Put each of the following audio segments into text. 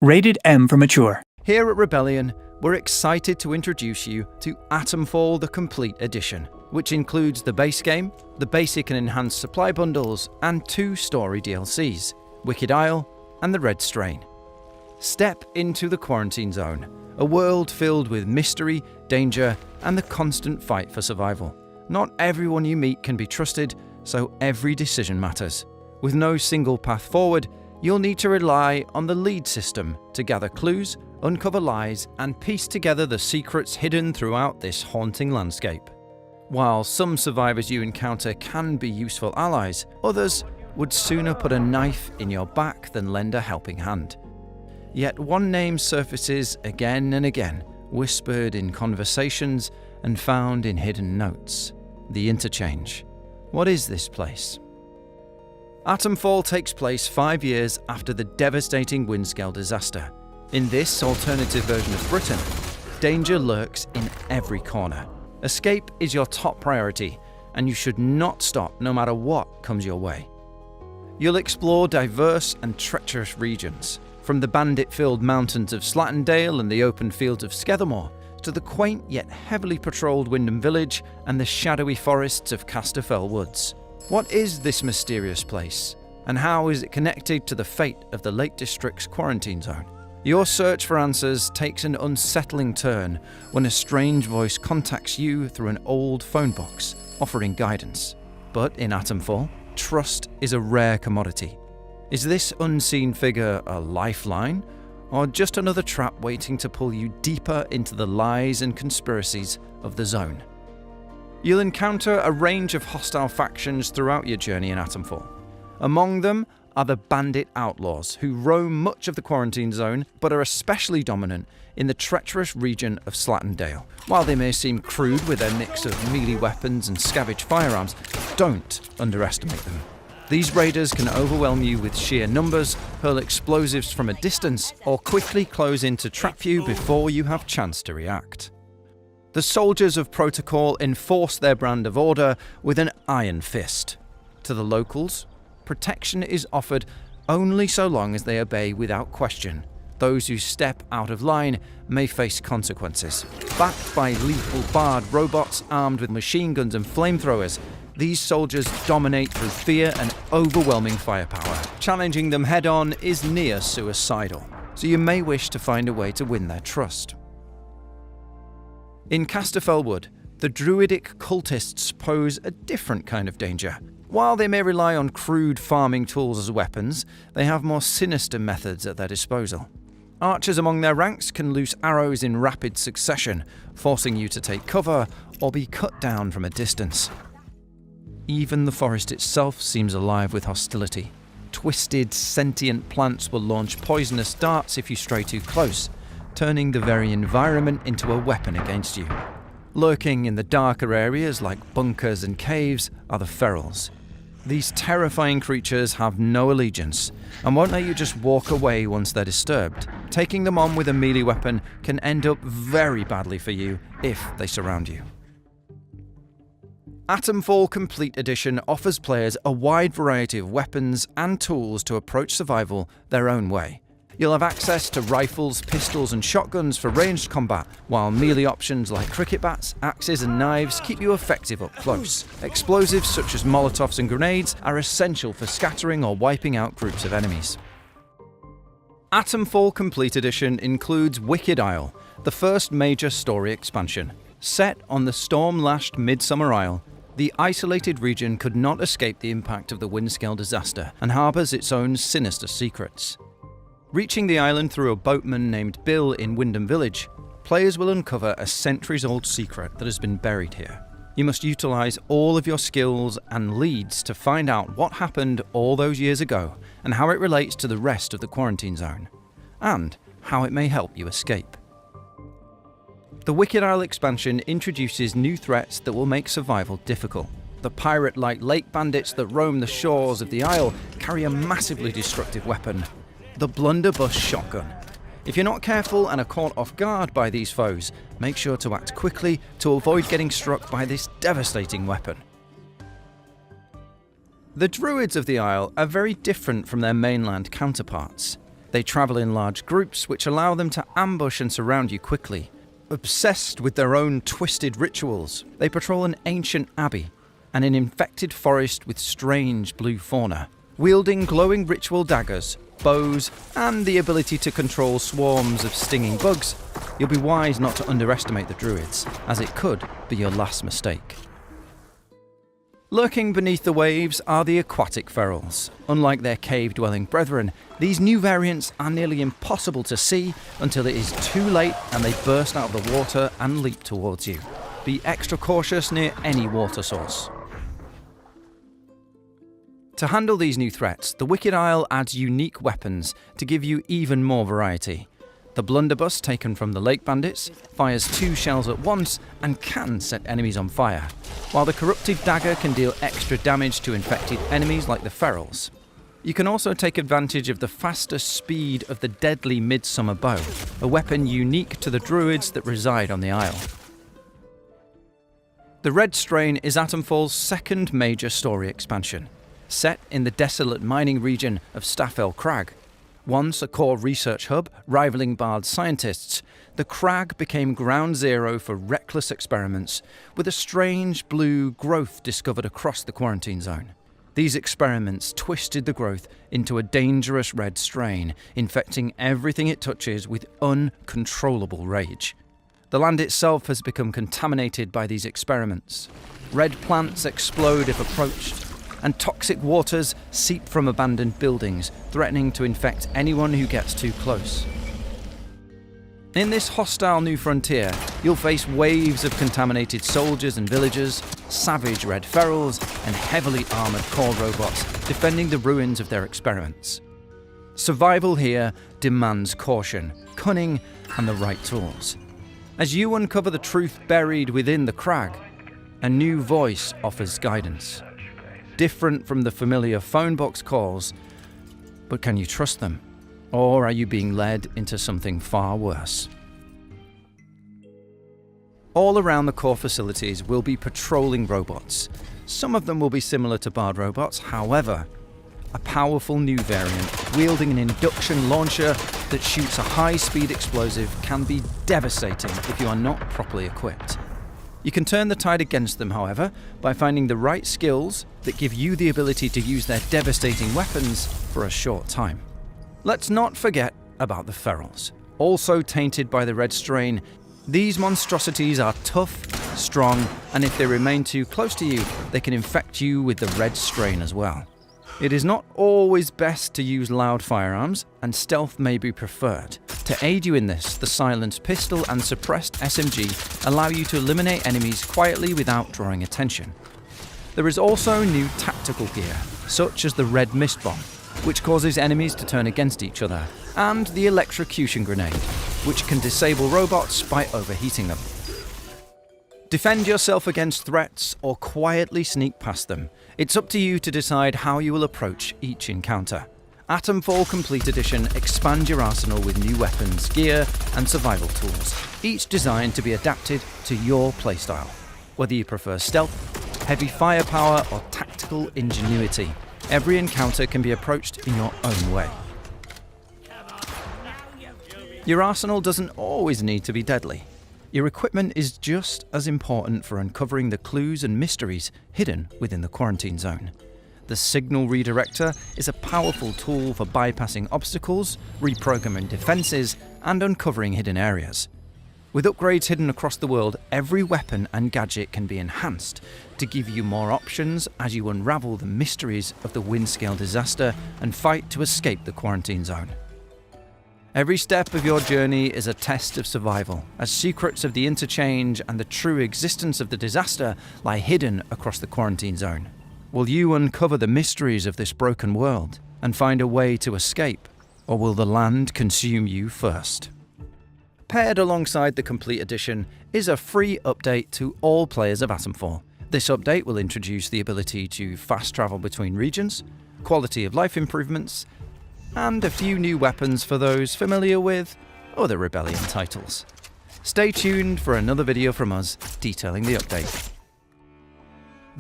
Rated M for mature. Here at Rebellion, we're excited to introduce you to Atomfall the Complete Edition, which includes the base game, the basic and enhanced supply bundles, and 2 story DLCs, Wicked Isle and the Red Strain. Step into the Quarantine Zone, a world filled with mystery, danger, and the constant fight for survival. Not everyone you meet can be trusted, so every decision matters. With no single path forward, you'll need to rely on the lead system to gather clues, uncover lies, and piece together the secrets hidden throughout this haunting landscape. While some survivors you encounter can be useful allies, others would sooner put a knife in your back than lend a helping hand. Yet one name surfaces again and again, whispered in conversations and found in hidden notes: the Interchange. What is this place? Atomfall takes place 5 years after the devastating Windscale disaster. In this alternative version of Britain, danger lurks in every corner. Escape is your top priority, and you should not stop no matter what comes your way. You'll explore diverse and treacherous regions, from the bandit-filled mountains of Slattendale and the open fields of Skethermore, to the quaint yet heavily patrolled Windham Village and the shadowy forests of Casterfell Woods. What is this mysterious place, and how is it connected to the fate of the Lake District's Quarantine Zone? Your search for answers takes an unsettling turn when a strange voice contacts you through an old phone box, offering guidance. But in Atomfall, trust is a rare commodity. Is this unseen figure a lifeline, or just another trap waiting to pull you deeper into the lies and conspiracies of the Zone? You'll encounter a range of hostile factions throughout your journey in Atomfall. Among them are the bandit outlaws, who roam much of the Quarantine Zone, but are especially dominant in the treacherous region of Slattendale. While they may seem crude with their mix of melee weapons and scavenged firearms, don't underestimate them. These raiders can overwhelm you with sheer numbers, hurl explosives from a distance, or quickly close in to trap you before you have chance to react. The soldiers of Protocol enforce their brand of order with an iron fist. To the locals, protection is offered only so long as they obey without question. Those who step out of line may face consequences. Backed by lethal barred robots armed with machine guns and flamethrowers, these soldiers dominate through fear and overwhelming firepower. Challenging them head-on is near suicidal, so you may wish to find a way to win their trust. In Casterfell Wood, the druidic cultists pose a different kind of danger. While they may rely on crude farming tools as weapons, they have more sinister methods at their disposal. Archers among their ranks can loose arrows in rapid succession, forcing you to take cover or be cut down from a distance. Even the forest itself seems alive with hostility. Twisted, sentient plants will launch poisonous darts if you stray too close, turning the very environment into a weapon against you. Lurking in the darker areas like bunkers and caves are the ferals. These terrifying creatures have no allegiance and won't let you just walk away once they're disturbed. Taking them on with a melee weapon can end up very badly for you if they surround you. Atomfall Complete Edition offers players a wide variety of weapons and tools to approach survival their own way. You'll have access to rifles, pistols, and shotguns for ranged combat, while melee options like cricket bats, axes, and knives keep you effective up close. Explosives such as Molotovs and grenades are essential for scattering or wiping out groups of enemies. Atomfall Complete Edition includes Wicked Isle, the first major story expansion. Set on the storm-lashed Midsummer Isle, the isolated region could not escape the impact of the Windscale disaster and harbours its own sinister secrets. Reaching the island through a boatman named Bill in Windham Village, players will uncover a centuries-old secret that has been buried here. You must utilise all of your skills and leads to find out what happened all those years ago and how it relates to the rest of the Quarantine Zone, and how it may help you escape. The Wicked Isle expansion introduces new threats that will make survival difficult. The pirate-like lake bandits that roam the shores of the isle carry a massively destructive weapon: the blunderbuss shotgun. If you're not careful and are caught off guard by these foes, make sure to act quickly to avoid getting struck by this devastating weapon. The druids of the Isle are very different from their mainland counterparts. They travel in large groups, which allow them to ambush and surround you quickly. Obsessed with their own twisted rituals, they patrol an ancient abbey and an infected forest with strange blue fauna. Wielding glowing ritual daggers, bows, and the ability to control swarms of stinging bugs, you'll be wise not to underestimate the druids, as it could be your last mistake. Lurking beneath the waves are the aquatic ferals. Unlike their cave-dwelling brethren, these new variants are nearly impossible to see until it is too late and they burst out of the water and leap towards you. Be extra cautious near any water source. To handle these new threats, the Wicked Isle adds unique weapons to give you even more variety. The blunderbuss, taken from the lake bandits, fires 2 shells at once and can set enemies on fire, while the corrupted dagger can deal extra damage to infected enemies like the ferals. You can also take advantage of the faster speed of the deadly Midsummer Bow, a weapon unique to the druids that reside on the isle. The Red Strain is Atomfall's second major story expansion, set in the desolate mining region of Staffel Crag. Once a core research hub rivaling Bard's scientists, the crag became ground zero for reckless experiments, with a strange blue growth discovered across the quarantine zone. These experiments twisted the growth into a dangerous red strain, infecting everything it touches with uncontrollable rage. The land itself has become contaminated by these experiments. Red plants explode if approached, and toxic waters seep from abandoned buildings, threatening to infect anyone who gets too close. In this hostile new frontier, you'll face waves of contaminated soldiers and villagers, savage red ferals, and heavily armoured core robots defending the ruins of their experiments. Survival here demands caution, cunning, and the right tools. As you uncover the truth buried within the crag, a new voice offers guidance. Different from the familiar phone box calls, but can you trust them? Or are you being led into something far worse? All around the core facilities will be patrolling robots. Some of them will be similar to Bard robots, however, a powerful new variant wielding an induction launcher that shoots a high-speed explosive can be devastating if you are not properly equipped. You can turn the tide against them, however, by finding the right skills that give you the ability to use their devastating weapons for a short time. Let's not forget about the ferals. Also tainted by the red strain, these monstrosities are tough, strong, and if they remain too close to you, they can infect you with the red strain as well. It is not always best to use loud firearms, and stealth may be preferred. To aid you in this, the silenced pistol and suppressed SMG allow you to eliminate enemies quietly without drawing attention. There is also new tactical gear, such as the red mist bomb, which causes enemies to turn against each other, and the electrocution grenade, which can disable robots by overheating them. Defend yourself against threats or quietly sneak past them. It's up to you to decide how you will approach each encounter. Atomfall Complete Edition expands your arsenal with new weapons, gear, and survival tools, each designed to be adapted to your playstyle. Whether you prefer stealth, heavy firepower, or tactical ingenuity, every encounter can be approached in your own way. Your arsenal doesn't always need to be deadly. Your equipment is just as important for uncovering the clues and mysteries hidden within the quarantine zone. The Signal Redirector is a powerful tool for bypassing obstacles, reprogramming defenses, and uncovering hidden areas. With upgrades hidden across the world, every weapon and gadget can be enhanced to give you more options as you unravel the mysteries of the Windscale disaster and fight to escape the quarantine zone. Every step of your journey is a test of survival, as secrets of the interchange and the true existence of the disaster lie hidden across the quarantine zone. Will you uncover the mysteries of this broken world and find a way to escape, or will the land consume you first? Paired alongside the Complete Edition is a free update to all players of Atomfall. This update will introduce the ability to fast travel between regions, quality of life improvements, and a few new weapons for those familiar with other Rebellion titles. Stay tuned for another video from us detailing the update.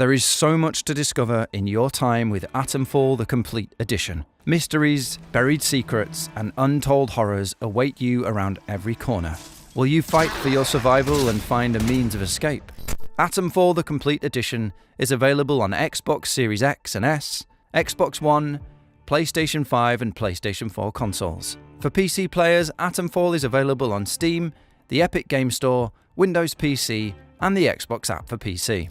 There is so much to discover in your time with Atomfall the Complete Edition. Mysteries, buried secrets, and untold horrors await you around every corner. Will you fight for your survival and find a means of escape? Atomfall the Complete Edition is available on Xbox Series X and S, Xbox One, PlayStation 5 and PlayStation 4 consoles. For PC players, Atomfall is available on Steam, the Epic Game Store, Windows PC, and the Xbox app for PC.